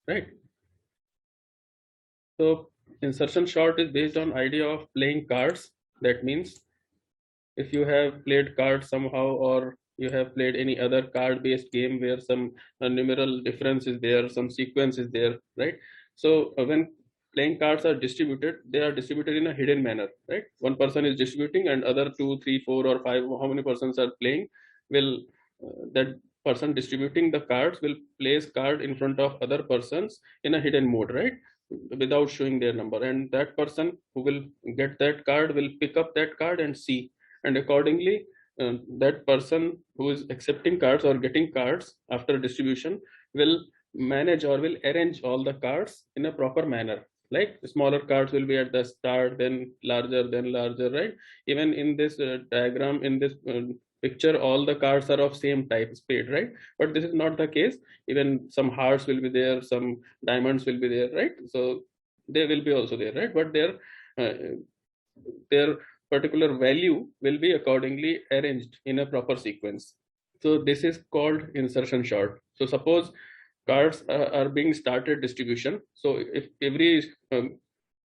right? So insertion sort is based on idea of playing cards. That means if you have played cards somehow, or you have played any other card based game where some numeral difference is there, some sequence is there, right? So when playing cards are distributed, they are distributed in a hidden manner, right? One person is distributing and other two, three, four, or five, how many persons are playing, will that person distributing the cards will place card in front of other persons in a hidden mode, right, without showing their number, and that person who will get that card will pick up that card and see, and accordingly that person who is accepting cards or getting cards after distribution will manage or will arrange all the cards in a proper manner, like smaller cards will be at the start, then larger, right? Even in this diagram, in this picture, all the cards are of same type spade, right? But this is not the case. Even some hearts will be there, some diamonds will be there, right? So they will be also there, right? But their particular value will be accordingly arranged in a proper sequence. So this is called insertion sort. So suppose cards are being started distribution. So if every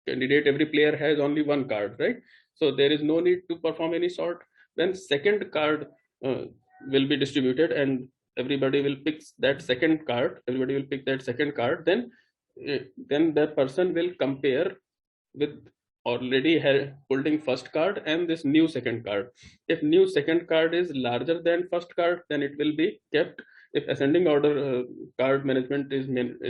candidate, every player has only one card, right? So there is no need to perform any sort. Then second card will be distributed, and everybody will pick that second card. Everybody will pick that second card. Then that person will compare with already holding first card and this new second card. If new second card is larger than first card, then it will be kept. If ascending order card management is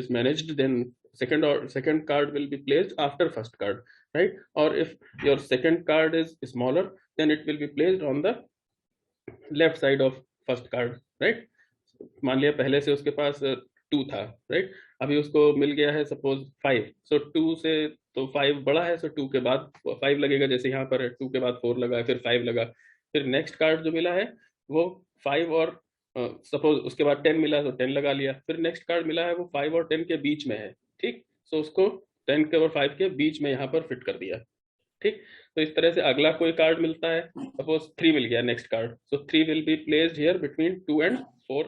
managed, then second card will be placed after first card, right? Or if your second card is smaller, then it will be placed on the left side of first card, right? मान लिया पहले से उसके पास 2 था, right? अभी उसको मिल गया है सपोज 5, सो 2 से तो 5 बड़ा है, सो 2 के बाद 5 लगेगा, जैसे यहाँ पर है 2 के बाद 4 लगा, फिर 5 लगा, फिर नेक्स्ट कार्ड जो मिला है वो 5 और सपोज उसके बाद 10 मिला तो 10 लगा लिया, फिर नेक्स्ट कार्ड मिला है वो 5 और 10 के बीच में है, ठीक? सो उसको 10 के और 5 के बीच में यहाँ पर फिट कर दिया, ठीक? तो इस तरह से अगला कोई कार्ड मिलता है, सपोज 3 मिल गया next card, so 3 will be placed here between 2 and 4,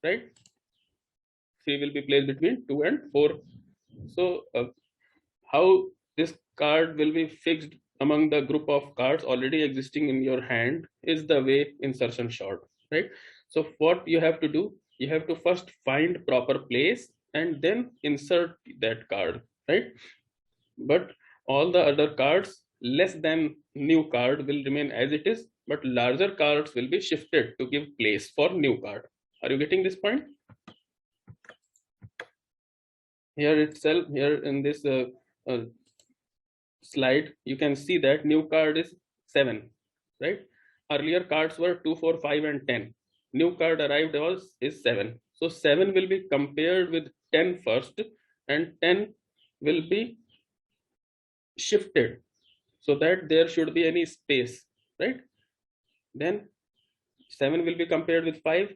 right? 3 will be placed between 2 and 4. So how this card will be fixed among the group of cards already existing in your hand is the way insertion sort, right? So what you have to do, you have to first find proper place and then insert that card, right? But all the other cards less than new card will remain as it is, but larger cards will be shifted to give place for new card. Are you getting this point? Here itself, here in this slide, you can see that new card is 7, right? Earlier cards were 2, 4, 5 and 10. New card arrived is 7. So 7 will be compared with 10 first, and 10 will be shifted so that there should be any space, right? Then 7 will be compared with 5.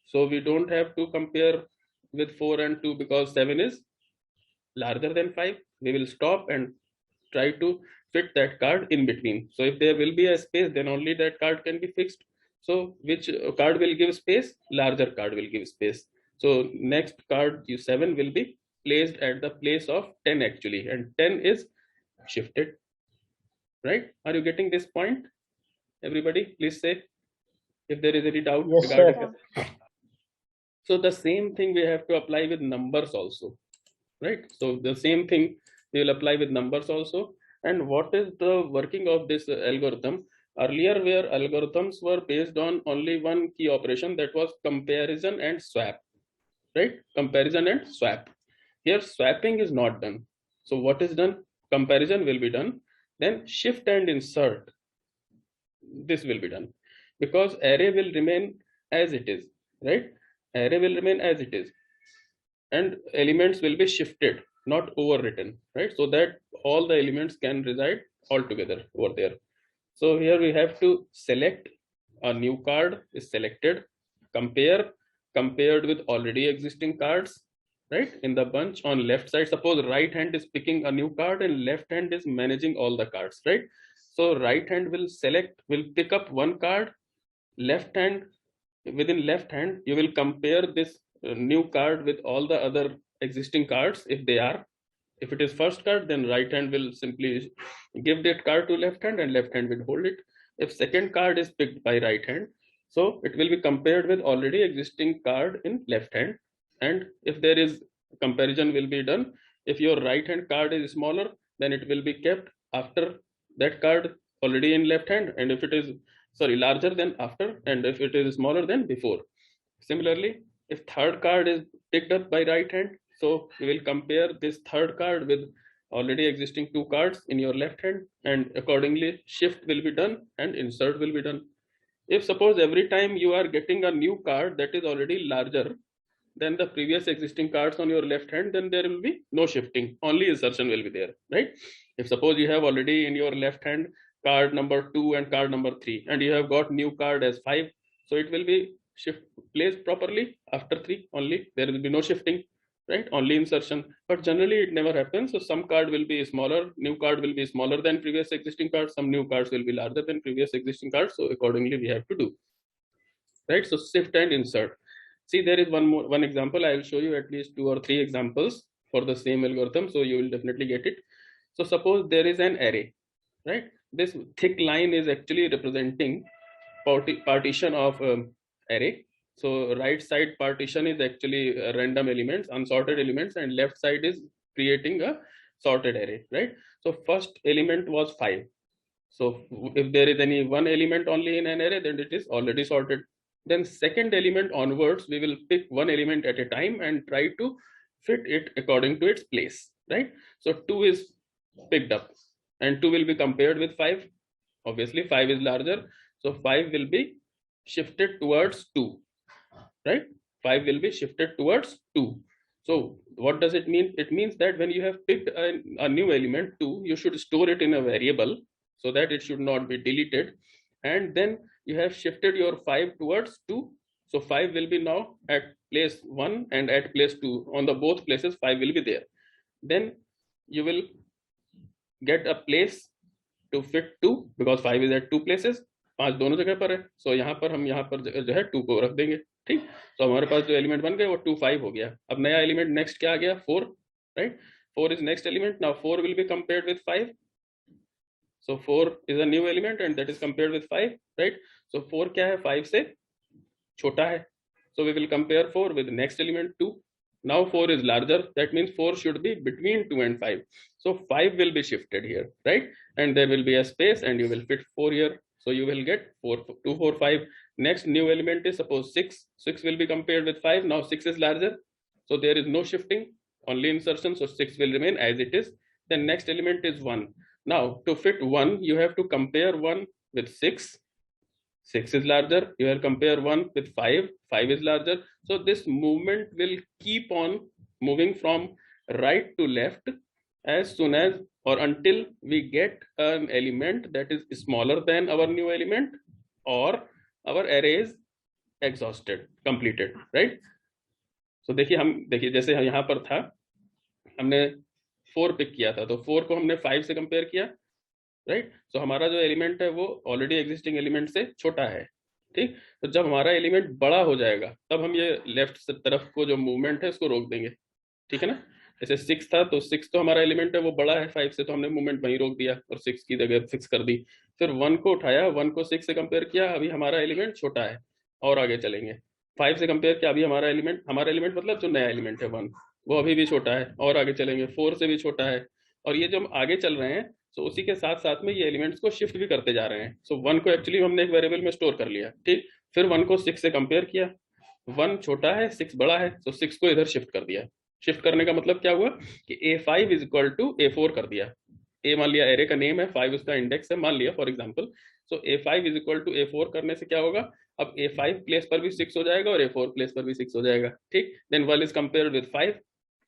So we don't have to compare with 4 and 2 because 7 is larger than 5. We will stop and try to fit that card in between. So if there will be a space, then only that card can be fixed. So which card will give space? Larger card will give space. So next card, 7 will be placed at the place of 10 actually, and 10 is shifted, right? Are you getting this point? Everybody, please say if there is any doubt regarding it. So the same thing we have to apply with numbers also, right? So the same thing we will apply with numbers also. And what is the working of this algorithm? Earlier, where algorithms were based on only one key operation, that was comparison and swap, right? Comparison and swap. Here swapping is not done. So what is done? Comparison will be done, then shift and insert, this will be done, because array will remain as it is, right? Array will remain as it is, and elements will be shifted, not overwritten, right? So that all the elements can reside all together over there. So here we have to select a new card is selected, compared with already existing cards, right? In the bunch on left side, suppose right hand is picking a new card and left hand is managing all the cards, right? So right hand will pick up one card, left hand, within left hand you will compare this new card with all the other existing cards. If it is first card, then right hand will simply give that card to left hand and left hand will hold it. If second card is picked by right hand, so it will be compared with already existing card in left hand. And if there is comparison will be done, if your right hand card is smaller, then it will be kept after that card already in left hand, and if it is larger than after, and if it is smaller than before. Similarly, if third card is picked up by right hand, so we will compare this third card with already existing two cards in your left hand, and accordingly shift will be done and insert will be done. If suppose every time you are getting a new card that is already larger than the previous existing cards on your left hand, then there will be no shifting, only insertion will be there, right? If suppose you have already in your left hand card number 2 and card number 3, and you have got new card as 5, so it will be shift placed properly after 3 only, there will be no shifting, right? Only insertion. But generally it never happens. So some card will be smaller, new card will be smaller than previous existing cards, some new cards will be larger than previous existing cards, so accordingly we have to do, right? So shift and insert. See, there is one example. I will show you at least 2 or 3 examples for the same algorithm, so you will definitely get it. So suppose there is an array, right? This thick line is actually representing partition of array. So right side partition is actually random elements, unsorted elements, and left side is creating a sorted array, right? So first element was 5. So if there is any one element only in an array, then it is already sorted. Then second element onwards, we will pick one element at a time and try to fit it according to its place, right? So 2 is picked up and 2 will be compared with 5. Obviously 5 is larger, so 5 will be shifted towards 2, right? 5 will be shifted towards 2. So what does it mean? It means that when you have picked a new element 2, you should store it in a variable so that it should not be deleted, and then you have shifted your 5 towards 2. So 5 will be now at place 1 and at place 2. On the both places 5 will be there. Then you will get a place to fit 2 because 5 is at 2 places. 5 दोनों जगह पर है, so यहाँ पर हम यहाँ पर जो है 2 को रख देंगे, ठीक? तो हमारे पास जो एलिमेंट बन गए वो 2 5 हो गया. अब नया एलिमेंट नेक्स्ट क्या आ गया? 4, right? 4 is next element. Now 4 will be compared with 5. So 4 is a new element and that is compared with 5, right? So 4 क्या है? 5 से छोटा है. So we will compare 4 with next element 2. Now 4 is larger. That means 4 should be between 2 and 5. So 5 will be shifted here, right? And there will be a space and you will fit 4 here. So you will get 4, 2, 4, 5. Next new element is suppose 6. 6 will be compared with 5. Now 6 is larger. So there is no shifting, only insertion. So 6 will remain as it is. Then next element is 1. Now to fit 1, you have to compare 1 with 6. 6 is larger. You will compare 1 with 5. 5 is larger. So this movement will keep on moving from right to left as soon as or until we get an element that is smaller than our new element or our array is exhausted, completed, right? So देखिए जैसे यहाँ पर था, हमने 4 pick किया था, तो 4 को हमने 5 से कंपेयर किया, राइट? सो हमारा जो एलिमेंट है वो ऑलरेडी एग्जिस्टिंग एलिमेंट से छोटा है, ठीक? तो जब हमारा एलिमेंट बड़ा हो जाएगा तब हम ये लेफ्ट तरफ को जो मूवमेंट है उसको रोक देंगे, ठीक है ना? जैसे 6 था तो 6 तो हमारा एलिमेंट है वो बड़ा है 5 से, तो हमने मूवमेंट वहीं रोक दिया और 6 की जगह 6 कर दी. फिर 1 को उठाया, 1 को 6 से कंपेयर किया, अभी हमारा एलिमेंट छोटा है और आगे चलेंगे. 5 से कंपेयर किया, अभी हमारा एलिमेंट मतलब जो नया एलिमेंट है 1 वो अभी भी छोटा है और आगे चलेंगे. 4 से भी छोटा है, और ये जो हम आगे चल रहे हैं तो उसी के साथ साथ में ये एलिमेंट्स को शिफ्ट भी करते जा रहे हैं. सो 1 को एक्चुअली हमने एक वेरिएबल में स्टोर कर लिया, ठीक? फिर 1 को 6 से कंपेयर किया, 1 छोटा है 6 बड़ा है, तो 6 को इधर शिफ्ट कर दिया. शिफ्ट करने का मतलब क्या हुआ कि A5 is equal to A4 कर दिया. A मान लिया एरे का नेम है, 5 उसका इंडेक्स है मान लिया for example. So A5 is equal to A4 करने से क्या होगा, अब A5 प्लेस पर भी 6 हो जाएगा और A4 प्लेस पर भी 6 हो जाएगा, ठीक? Then 1 is compared with 5,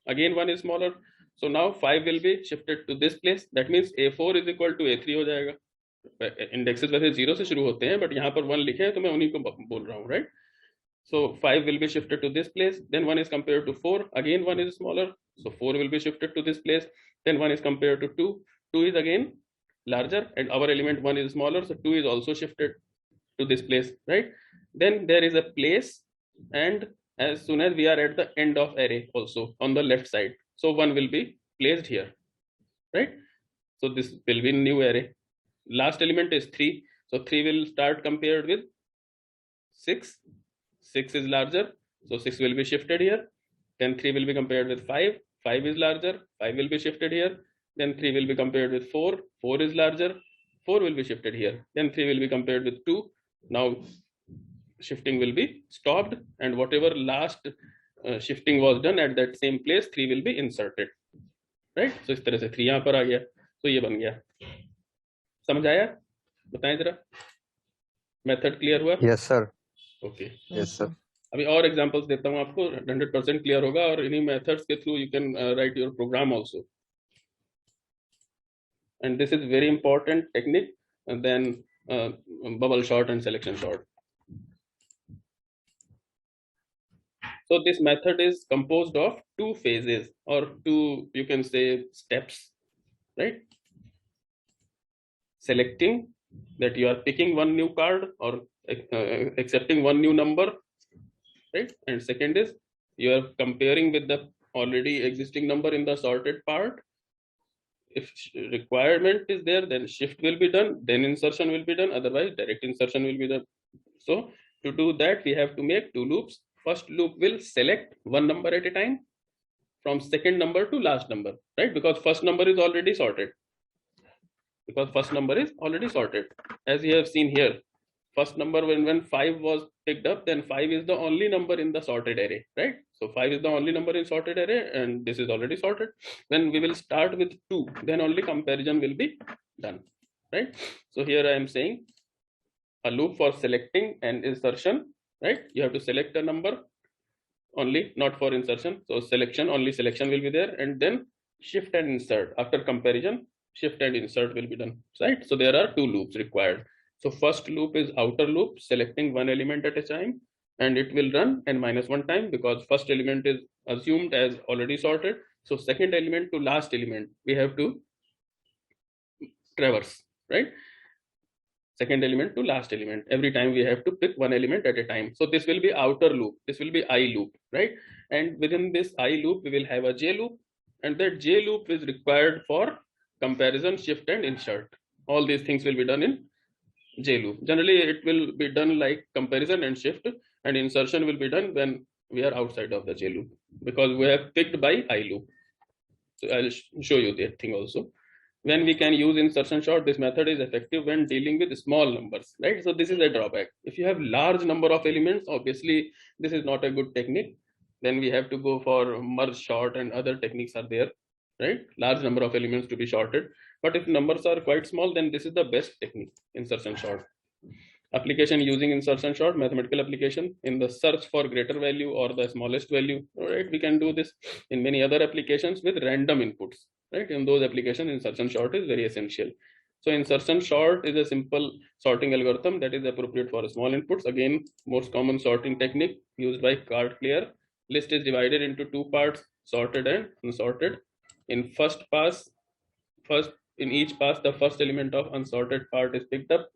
again 1 is smaller, so now 5 will be shifted to this place. That means A4 is equal to A3 हो जाएगा. इंडेक्सेस वैसे 0 से शुरू होते हैं बट यहाँ पर 1 लिखे हैं तो मैं उन्हीं को बोल रहा हूँ, right? So 5 will be shifted to this place. Then 1 is compared to 4. Again 1 is smaller. So 4 will be shifted to this place. Then 1 is compared to 2. 2 is again larger and our element 1 is smaller. So 2 is also shifted to this place, right? Then there is a place and as soon as we are at the end of array also on the left side. So 1 will be placed here, right? So this will be new array. Last element is 3, so 3 will start compared with 6. 6 is larger, so 6 will be shifted here. Then 3 will be compared with 5. 5 is larger, 5 will be shifted here. Then 3 will be compared with 4. 4 is larger, 4 will be shifted here. Then 3 will be compared with 2. Now shifting will be stopped, and whatever last shifting was done at that same place, 3 will be inserted, right? So इस तरह से 3 यहाँ पर आ गया, तो ये बन गया. समझ आया? बताएं जरा. मेथड क्लियर हुआ? Yes sir. Okay, yes sir. अभी और एग्जांपल्स देता हूँ आपको, 100% क्लियर होगा, और इन्हीं मेथड्स के through you can write your program also. And this is very important technique, and then bubble sort and selection sort. So this method is composed of 2 phases, or 2, you can say, steps, right? Selecting, that you are picking one new card or accepting one new number, right? And second is you are comparing with the already existing number in the sorted part. If requirement is there, then shift will be done, then insertion will be done, otherwise direct insertion will be done. So to do that, we have to make 2 loops. First loop will select one number at a time from second number to last number, right? Because first number is already sorted. As you have seen here, first number, when 5 was picked up, then 5 is the only number in the sorted array, right? So 5 is the only number in sorted array, and this is already sorted. When we will start with 2, then only comparison will be done, right? So here I am saying a loop for selecting and insertion, right? You have to select a number only, not for insertion. So selection, only selection will be there, and then shift and insert. After comparison, shift and insert will be done, right? So there are 2 loops required. So first loop is outer loop, selecting one element at a time, and it will run n-1 time, because first element is assumed as already sorted. So second element to last element we have to traverse, right? Second element to last element, every time we have to pick one element at a time. So this will be outer loop, this will be I loop, right? And within this I loop we will have a J loop, and that J loop is required for comparison, shift and insert. All these things will be done in J loop. Generally it will be done like comparison and shift, and insertion will be done when we are outside of the J loop, because we have picked by I loop. So I'll show you that thing also. When we can use insertion sort, this method is effective when dealing with small numbers, right? So this is a drawback. If you have large number of elements, obviously this is not a good technique. Then we have to go for merge sort, and other techniques are there, right? Large number of elements to be sorted. But if numbers are quite small, then this is the best technique, insertion sort. Application using insertion sort, mathematical application in the search for greater value or the smallest value, right? We can do this in many other applications with random inputs, right? In those applications, insertion sort is very essential. So insertion sort is a simple sorting algorithm that is appropriate for small inputs. Again, most common sorting technique used by card clear. List is divided into 2 parts, sorted and unsorted. In in each pass, the first element of unsorted part is picked up,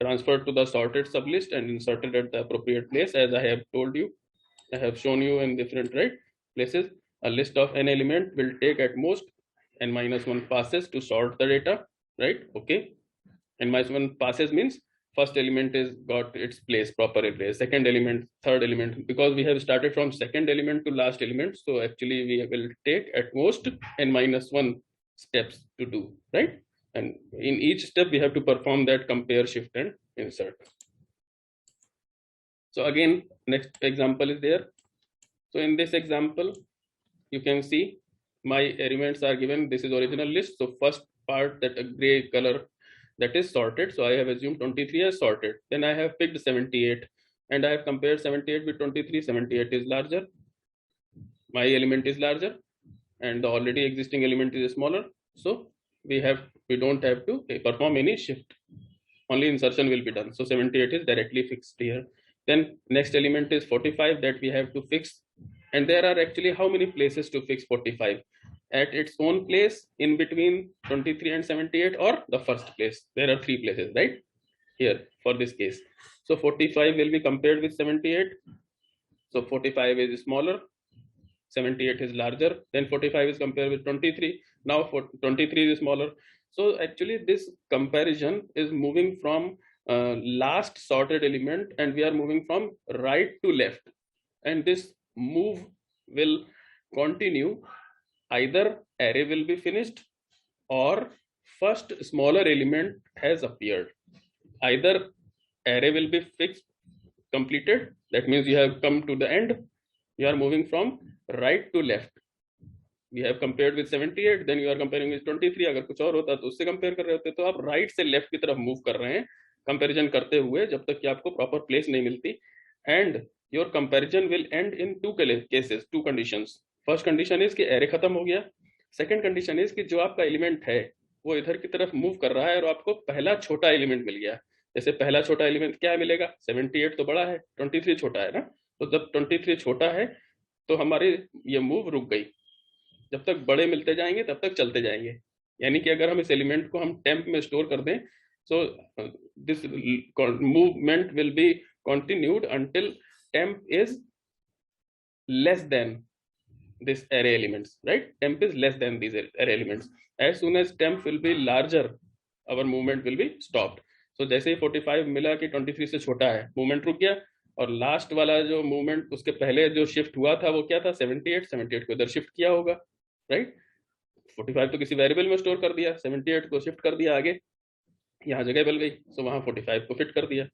transferred to the sorted sublist, and inserted at the appropriate place. As I have told you, I have shown you in different places. A list of n element will take at most n-1 passes to sort the data, right? Okay, n-1 passes means first element is got its place, proper place, second element, third element, because we have started from second element to last element. So actually we will take at most n-1 steps to do, right? And in each step we have to perform that compare, shift and insert. So again, next example is there. So in this example, you can see my elements are given. This is original list. So first part, that a gray color, that is sorted. So I have assumed 23 as sorted. Then I have picked 78, and I have compared 78 with 23. 78 is larger. My element is larger, and the already existing element is smaller. So we don't have to perform any shift. Only insertion will be done. So 78 is directly fixed here. Then next element is 45 that we have to fix. And there are actually how many places to fix 45? At its own place, in between 23 and 78, or the first place. There are 3 places, right? Here for this case. So 45 will be compared with 78. So 45 is smaller, 78 is larger, then 45 is compared with 23. Now 23 is smaller. So actually this comparison is moving from last sorted element, and we are moving from right to left, and this move will continue. Either array will be finished or first smaller element has appeared. Either array will be fixed, completed, that means you have come to the end, you are moving from right to left. We have compared with 78, then you are comparing with 23. अगर कुछ और होता तो उससे compare कर रहे होते, तो आप राइट से लेफ्ट की तरफ मूव कर रहे हैं कंपैरिजन करते हुए, जब तक कि आपको प्रॉपर प्लेस नहीं मिलती. And your comparison will end in two cases, two conditions. First condition is कि एरे खत्म हो गया. सेकंड कंडीशन इज कि जो आपका एलिमेंट है वो इधर की तरफ मूव कर रहा है और आपको पहला छोटा एलिमेंट मिल गया. जैसे पहला छोटा एलिमेंट क्या मिलेगा, 78 तो बड़ा है, 23 छोटा है ना. तो जब 23 छोटा है तो हमारी ये मूव रुक गई. जब तक बड़े मिलते जाएंगे तब तक चलते जाएंगे. यानी कि अगर हम इस एलिमेंट को हम टेम्प में स्टोर कर दें, so this movement will be continued until temp is less than this array elements, right? Temp is less than these array elements. As soon as temp will be larger, our movement will be stopped. So जैसे ही 45 मिला कि 23 से छोटा है, movement रुक गया. और last वाला जो मूवमेंट उसके पहले जो शिफ्ट हुआ था वो क्या था, 78 को इधर शिफ्ट किया होगा, राइट? 45 तो किसी वेरिएबल में स्टोर कर दिया, 78 को शिफ्ट कर दिया आगे, यहाँ जगह बल गई, सो वहाँ 45 को फिट कर दिया.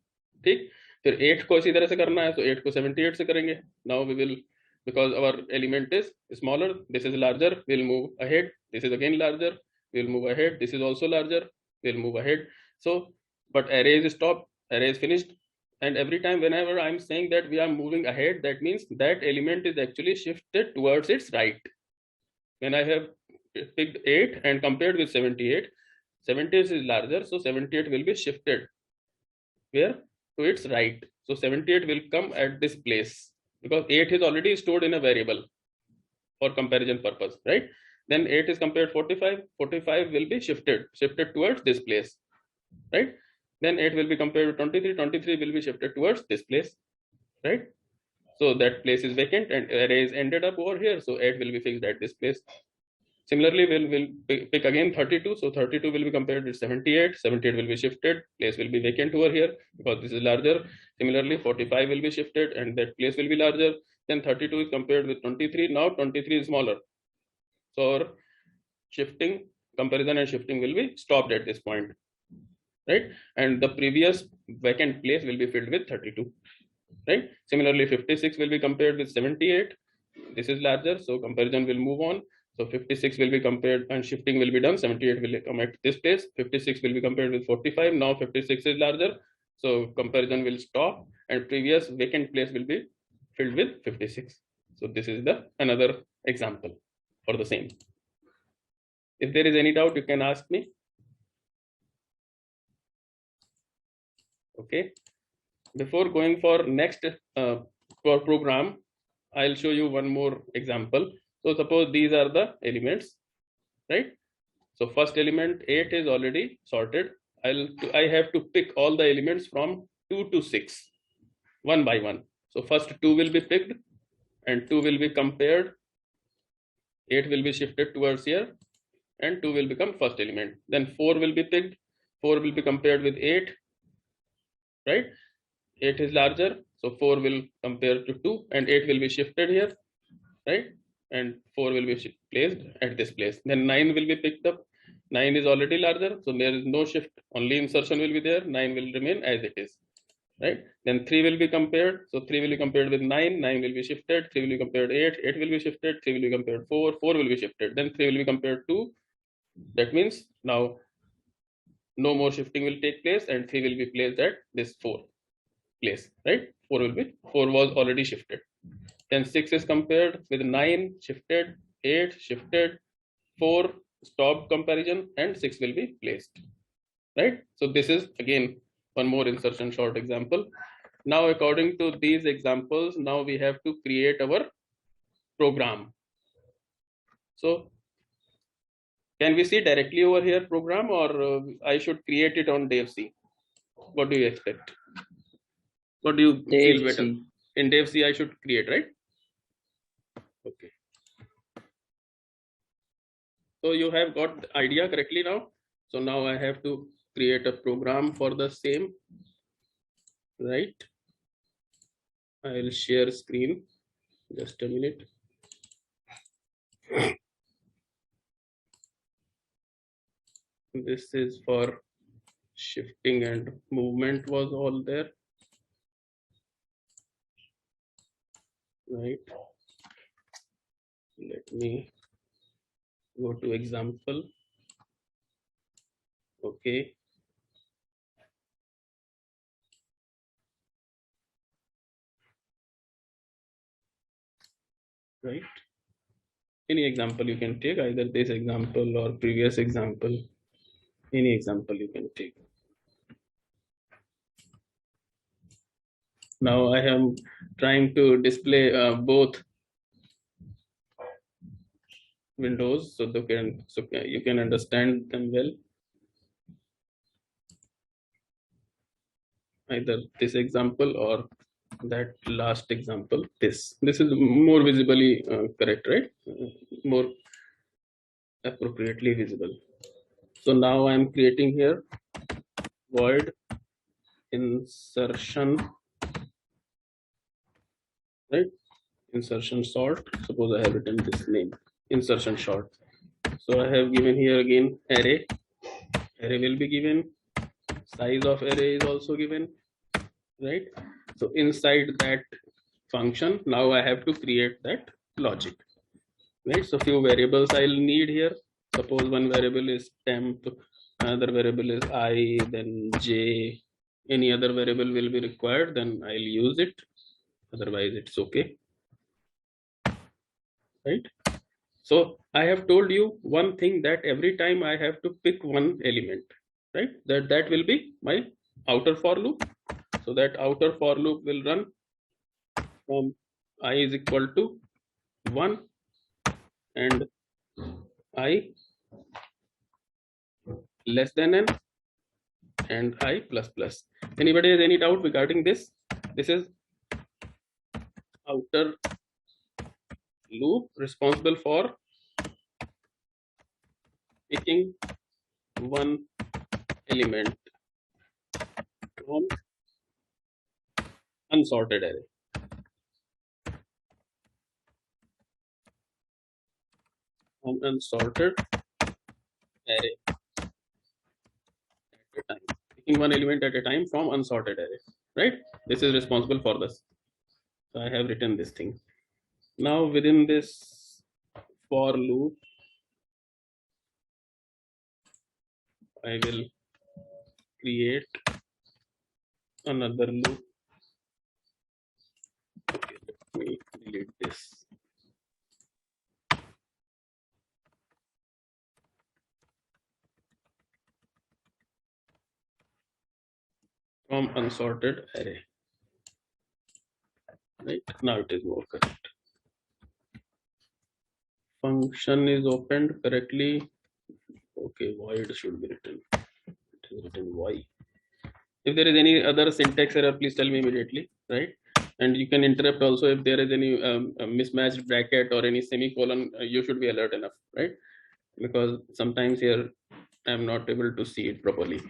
ठीक, फिर 8 को इसी तरह से करना है, तो 8 को 78 से करेंगे. Now we will, because our element is smaller, this is larger, we'll move ahead. This is again larger, we'll move ahead. This is also larger, we'll move ahead. So but array is stopped, array is finished. And every time whenever I'm saying that we are moving ahead, that means that element is actually shifted towards its right. When I have picked 8 and compared with 78, 78 is larger, so 78 will be shifted where, to its right. So 78 will come at this place, because 8 is already stored in a variable for comparison purpose, right? Then 8 is compared 45, 45 will be shifted towards this place, right? Then 8 will be compared with 23, 23 will be shifted towards this place, right? So that place is vacant and array is ended up over here, so 8 will be fixed at this place. Similarly, we'll pick again 32, so 32 will be compared with 78, 78 will be shifted, place will be vacant over here because this is larger. Similarly, 45 will be shifted and that place will be larger. Then 32 is compared with 23, now 23 is smaller. So our shifting, comparison and shifting will be stopped at this point, right? And the previous vacant place will be filled with 32, right? Similarly, 56 will be compared with 78, this is larger, so comparison will move on. So 56 will be compared and shifting will be done. 78 will come at this place. 56 will be compared with 45. Now 56 is larger, so comparison will stop and previous vacant place will be filled with 56. So this is the another example for the same. If there is any doubt, you can ask me. Okay. Before going for next for program, I'll show you one more example. So suppose these are the elements, right? So first element 8 is already sorted. I have to pick all the elements from 2 to 6, one by one. So first 2 will be picked and 2 will be compared. 8 will be shifted towards here and 2 will become first element. Then 4 will be picked. 4 will be compared with 8, right? 8 is larger, so 4 will compare to 2 and 8 will be shifted here, right? And 4 will be placed at this place. Then 9 will be picked up. 9 is already larger, so there is no shift, only insertion will be there. 9 will remain as it is, right? Then 3 will be compared, so 3 will be compared with 9, 9 will be shifted, 3 will be compared 8, 8 will be shifted, 3 will be compared 4, 4 will be shifted, then 3 will be compared 2. That means now no more shifting will take place and 3 will be placed at this 4 place, right? 4 was already shifted. Then 6 is compared with 9, shifted, 8 shifted, 4 stopped comparison and 6 will be placed, right? So this is again one more insertion sort example. Now according to these examples, now we have to create our program. So can we see directly over here program, or I should create it on DevC? What do you expect? What do you feel better? in dev C I should create, right? Okay. So you have got the idea correctly now. So now I have to create a program for the same, right? I will share screen. Just a minute. This is for shifting and movement was all there, right? Let me go to example. Okay. Right. Any example you can take, either this example or previous example. Any example you can take. Now I am trying to display both windows so you can understand them well. Either this example or that last example. This is more visibly correct, right? More appropriately visible. So now I am creating here void insertion, right? Insertion sort. Suppose I have written this name, insertion sort. So I have given here again array. Array will be given. Size of array is also given, right? So inside that function, now I have to create that logic, right? So few variables I'll need here. Suppose one variable is temp, another variable is I, then j. Any other variable will be required, then I'll use it. Otherwise, it's okay, right? So I have told you one thing, that every time I have to pick one element, right? That will be my outer for loop. So that outer for loop will run from I is equal to 1 and I less than n and I plus plus. Anybody has any doubt regarding this? This is outer loop responsible for picking one element from unsorted array. From unsorted array at a time. Picking one element at a time from unsorted array, right? This is responsible for this. So I have written this thing. Now within this for loop, I will create another loop. Okay, let me delete this. From unsorted array. Right, now it is more correct. Function is opened correctly. Okay, void should be written. It is written y. If there is any other syntax error, please tell me immediately, right? And you can interrupt also if there is any mismatched bracket or any semicolon. You should be alert enough, right? Because sometimes here I am not able to see it properly.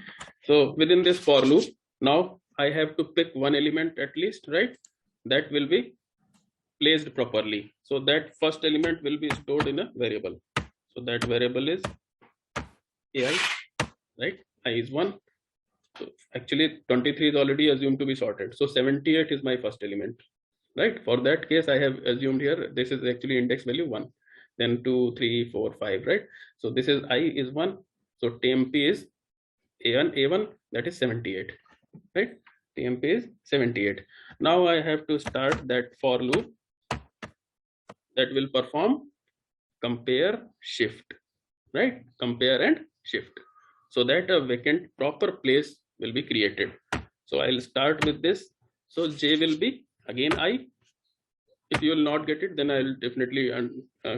So within this for loop, now I have to pick one element at least, right? That will be placed properly. So that first element will be stored in a variable. So that variable is ai, right? I is 1. So actually 23 is already assumed to be sorted. So 78 is my first element, right? For that case, I have assumed here, this is actually index value 1, then 2, 3, 4, 5, right? So this is I is 1. So temp is A1, that is 78, right? Temp is 78. Now I have to start that for loop that will perform compare shift, right? Compare and shift, so that a vacant proper place will be created. So I'll start with this. So j will be again I. If you will not get it, then I'll definitely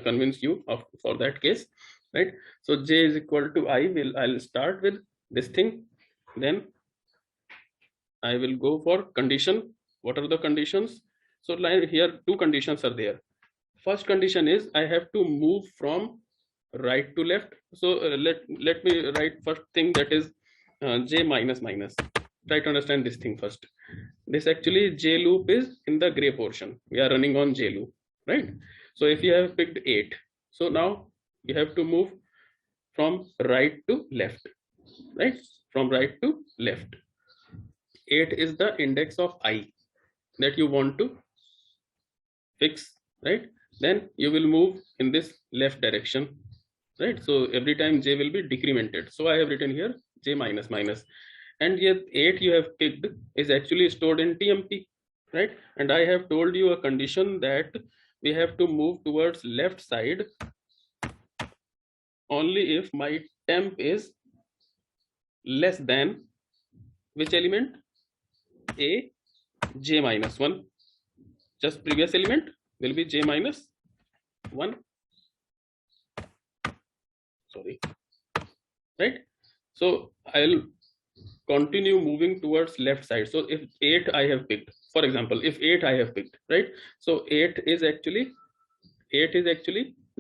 convince you of for that case, right? So j is equal to I'll start with this thing, then I will go for condition. What are the conditions? So like here two conditions are there. First condition is I have to move from right to left. So let me write first thing, that is j minus minus. Try to understand this thing first. This actually j loop is in the gray portion. We are running on j loop, right? So if you have picked 8, so now you have to move from right to left, right? From right to left. 8 is the index of I that you want to fix, right? Then you will move in this left direction, right? So every time j will be decremented. So I have written here j minus minus, and yet 8 you have picked is actually stored in tmp, right? And I have told you a condition that we have to move towards left side only if my temp is less than which element? A j minus 1. Just previous element will be j minus 1, sorry, right? So I'll continue moving towards left side. So if 8 I have picked, for example, if 8 I have picked, right? So 8 is actually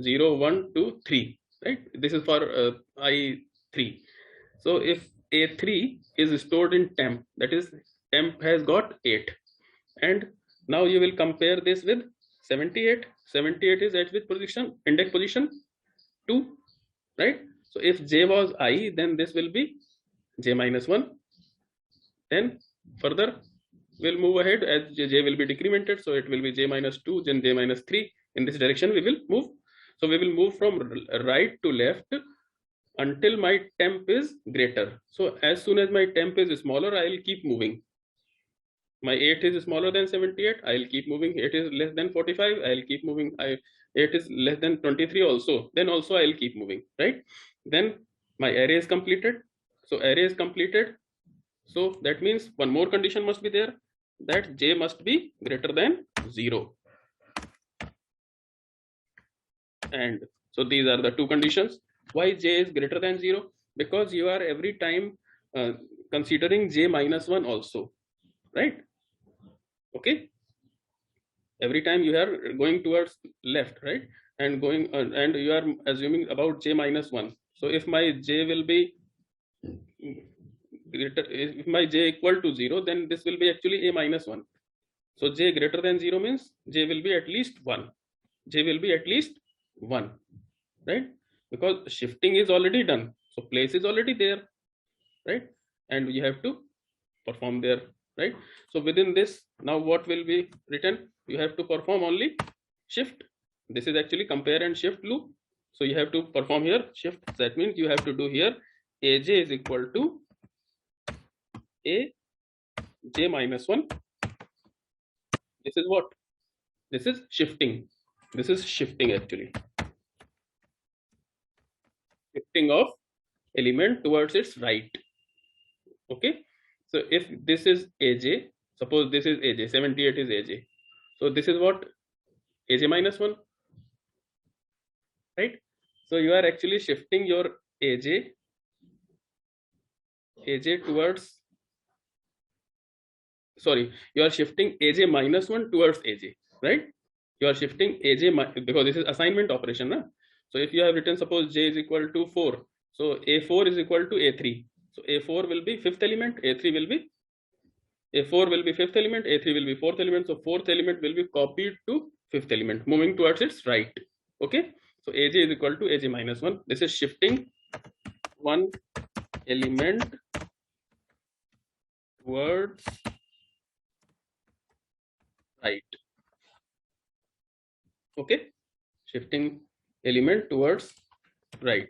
0 1 2 3, right? This is for I3. so if a3 is stored in temp, that is temp has got 8, and now you will compare this with 78. 78 is at which position? Index position 2, right? So if j was I, then this will be j minus 1. Then further we'll move ahead as j will be decremented, so it will be j minus 2, then j minus 3. In this direction we will move. So we will move from right to left until my temp is greater. So as soon as my temp is smaller, I will keep moving. My 8 is smaller than 78, I will keep moving. 8 is less than 45, I will keep moving. 8 is less than 23 also, then also I will keep moving, right? Then my array is completed. So array is completed. So that means one more condition must be there, that j must be greater than 0. And so these are the two conditions. Why j is greater than 0? Because you are every time considering j minus 1 also, right? Okay, every time you are going towards left, right, and going and you are assuming about j minus 1. So if my j will be greater, if my j equal to 0, then this will be actually a minus 1. So j greater than 0 means j will be at least 1. J will be at least 1, right? Because shifting is already done, so place is already there, right? And you have to perform there, right? So within this, now what will be written? You have to perform only shift. This is actually compare and shift loop. So you have to perform here shift. That means you have to do here aj is equal to a j minus 1. This is what? This is shifting. This is shifting actually. Shifting of element towards its right. Okay. So if this is aj, suppose this is aj, 78 is aj. So this is what? aj minus 1, right? So you are actually shifting your aj towards, sorry, you are shifting aj minus 1 towards aj, right? You are shifting aj because this is assignment operation, na? So if you have written, suppose j is equal to 4, so a4 is equal to a3. So a4 will be fifth element, a3 will be, a4 will be fifth element, a3 will be fourth element. So fourth element will be copied to fifth element, moving towards its right. Okay. So aj is equal to aj minus 1. This is shifting one element towards right. Okay. Shifting element towards right.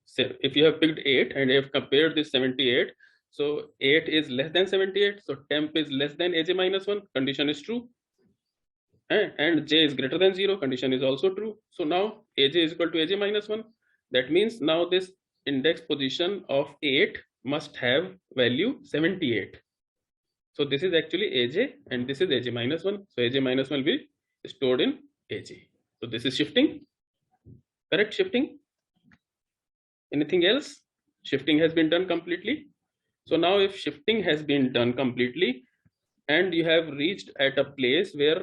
So if you have picked 8 and you have compared this 78, so 8 is less than 78, so temp is less than aj minus 1, condition is true, and j is greater than 0, condition is also true. So now aj is equal to aj minus 1. That means now this index position of 8 must have value 78. So this is actually aj and this is aj minus 1. So aj minus 1 will be stored in aj. So this is shifting, correct? Shifting. Anything else? Shifting has been done completely. So now if shifting has been done completely and you have reached at a place where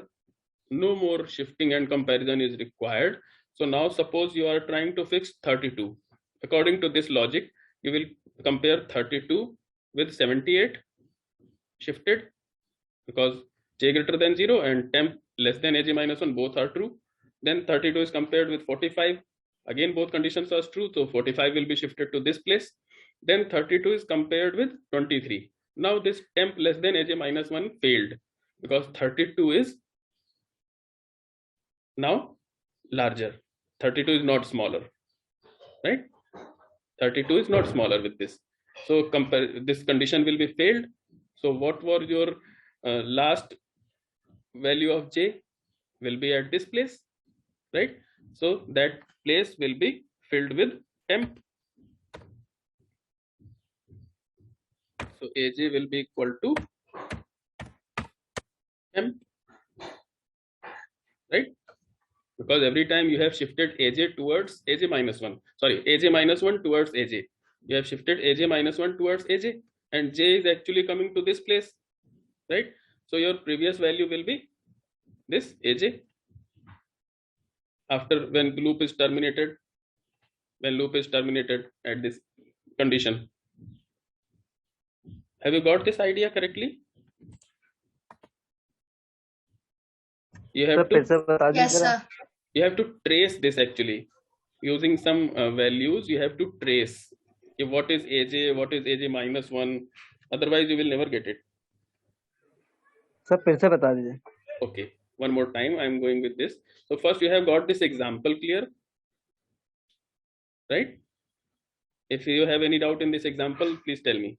no more shifting and comparison is required. So now suppose you are trying to fix 32. According to this logic, you will compare 32 with 78 shifted, because j greater than 0 and temp less than aj minus 1 both are true. Then 32 is compared with 45. Again, both conditions are true, so 45 will be shifted to this place. Then 32 is compared with 23. Now this temp less than aj minus 1 failed because 32 is now larger. 32 is not smaller, right? 32 is not smaller with this. So compare, this condition will be failed. So what were your last value of j will be at this place, right? So that place will be filled with temp. So aj will be equal to temp, right? Because every time you have shifted aj towards aj minus 1, sorry, aj minus 1 towards aj, you have shifted aj minus 1 towards aj, and j is actually coming to this place, right? So your previous value will be this aj after when loop is terminated, at this condition. Have you got this idea correctly? You have to, yes sir. You have to trace this actually using some values. You have to trace what is aj, what is aj minus 1, otherwise you will never get it. Sir फिर से बता दीजिए. Okay, one more time I am going with this. So first you have got this example clear, right? If you have any doubt in this example, please tell me.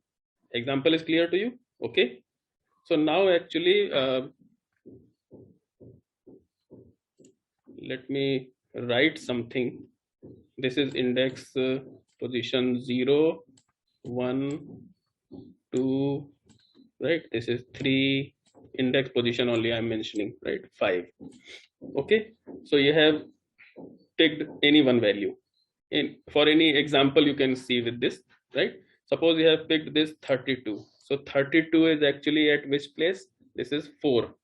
Example is clear to you? Okay. So now actually let me write something. This is index position 0, 1, 2, right? This is 3, index position only I'm mentioning, right? 5. Okay, so you have picked any one value. For any example you can see with this, right? Suppose you have picked this 32. So 32 is actually at which place? This is 4.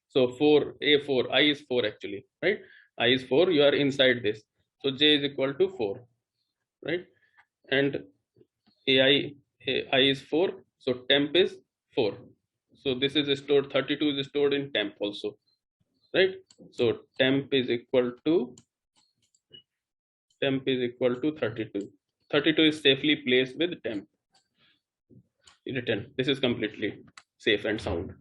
So 4, A4, I is 4 actually, right? I is 4, you are inside this. So j is equal to 4, right? And I is 4, so temp is 4. So this is stored, 32 is stored in temp also, right? So temp is equal to 32. 32 is safely placed with temp written. This is completely safe and sound,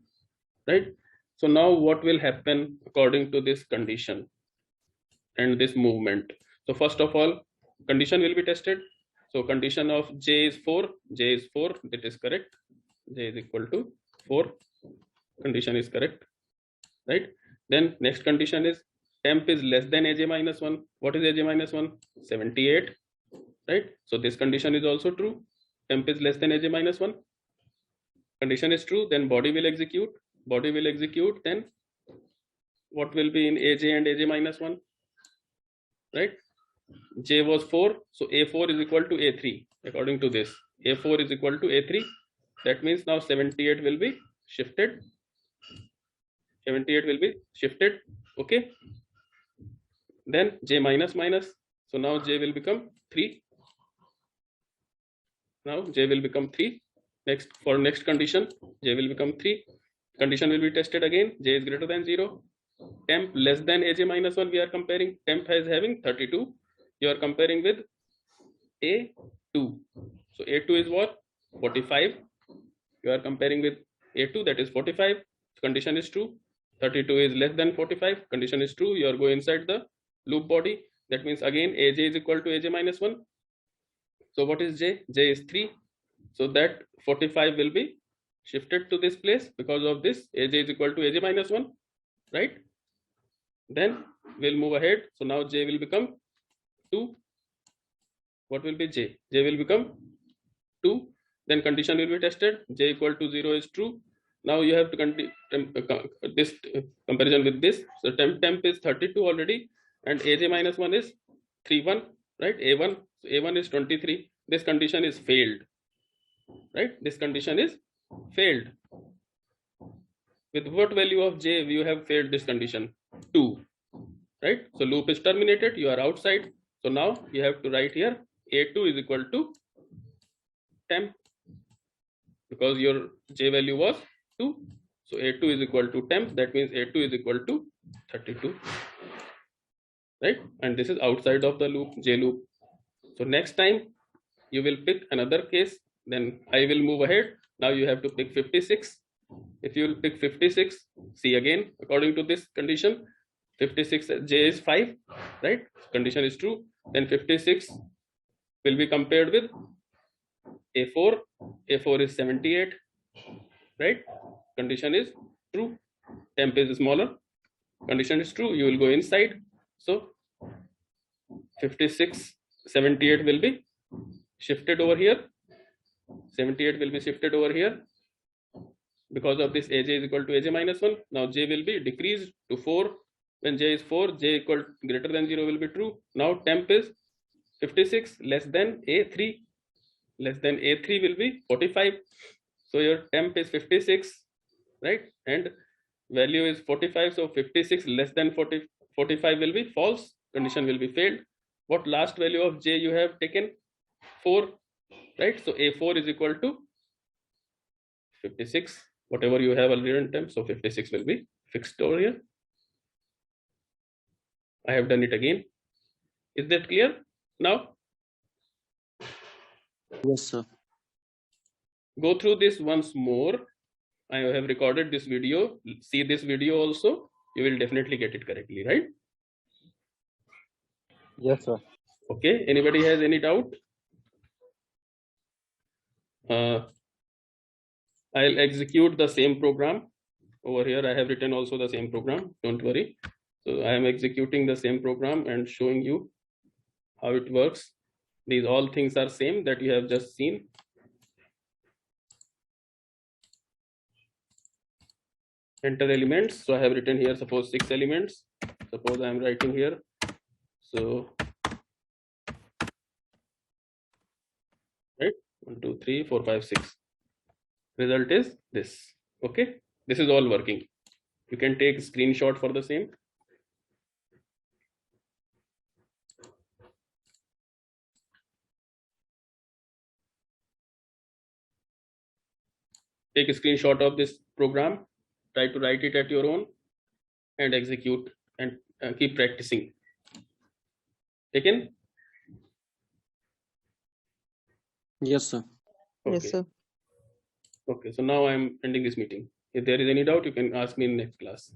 right? So now what will happen according to this condition and this movement? So first of all, condition will be tested. So condition of j is 4, that is correct. J is equal to 4, condition is correct, right? Then next condition is temp is less than aj minus 1. What is aj minus 1? 78, right? So this condition is also true. Temp is less than aj minus 1. Condition is true, then body will execute. Then what will be in aj and aj minus 1, right? J was 4, so A4 is equal to A3. According to this, A4 is equal to A3. That means now 78 will be shifted. 78 will be shifted. Okay. Then J minus minus. So now J will become 3. Now J will become 3. Next, for next condition, J will become 3. Condition will be tested again. J is greater than 0. Temp less than aj minus 1 we are comparing. Temp is having 32. You are comparing with A2. So A2 is what? 45. You are comparing with A2, that is 45. Condition is true. 32 is less than 45. Condition is true. You are going inside the loop body. That means again aj is equal to aj minus 1. So what is j? J is 3. So that 45 will be shifted to this place because of this. Aj is equal to aj minus 1, right? Then we'll move ahead. So now j will become 2. What will be j? J will become 2. Then condition will be tested. J equal to 0 is true. Now you have to this comparison with this. So temp is 32 already, and aj minus 1 is 31, right? A1. So A1 is 23. This condition is failed. right? This condition is failed. With what value of j you have failed this condition? 2, right? So loop is terminated, you are outside. So now you have to write here a2 is equal to temp, because your j value was 2. So a2 is equal to temp, that means a2 is equal to 32, right? And this is outside of the loop, j loop. So next time you will pick another case, then I will move ahead. Now you have to pick 56. If you will pick 56, see again, according to this condition, 56 j is 5, right? Condition is true. Then 56 will be compared with a4. A4 is 78, right? Condition is true. Temp is smaller. Condition is true. You will go inside. So 56, 78 will be shifted over here. 78 will be shifted over here. Because of this, aj is equal to aj minus 1. Now j will be decreased to 4. When j is 4, j equal greater than 0 will be true. Now temp is 56 less than a3. Less than a3 will be 45. So your temp is 56, right? And value is 45. So 56 less than 45 will be false. Condition will be failed. What last value of j you have taken? 4, right? So a4 is equal to 56. Whatever you have already in temp. So 56 will be fixed over here. I have done it again. Is that clear now? Yes, sir. Go through this once more. I have recorded this video. See this video also. You will definitely get it correctly, right? Yes, sir. Okay. Anybody has any doubt? I'll execute the same program. Over here, I have written also the same program. Don't worry. So I am executing the same program and showing you how it works. These all things are same that you have just seen. Enter elements. So I have written here, suppose 6 elements. Suppose I am writing here. So, right, 1, 2, 3, 4, 5, 6. Result is this. Okay, this is all working. You can take a screenshot for the same. Take a screenshot of this program, try to write it at your own and execute, and keep practicing. Taken? Yes, sir. Okay. Yes, sir. Okay, so now I'm ending this meeting. If there is any doubt, you can ask me in next class.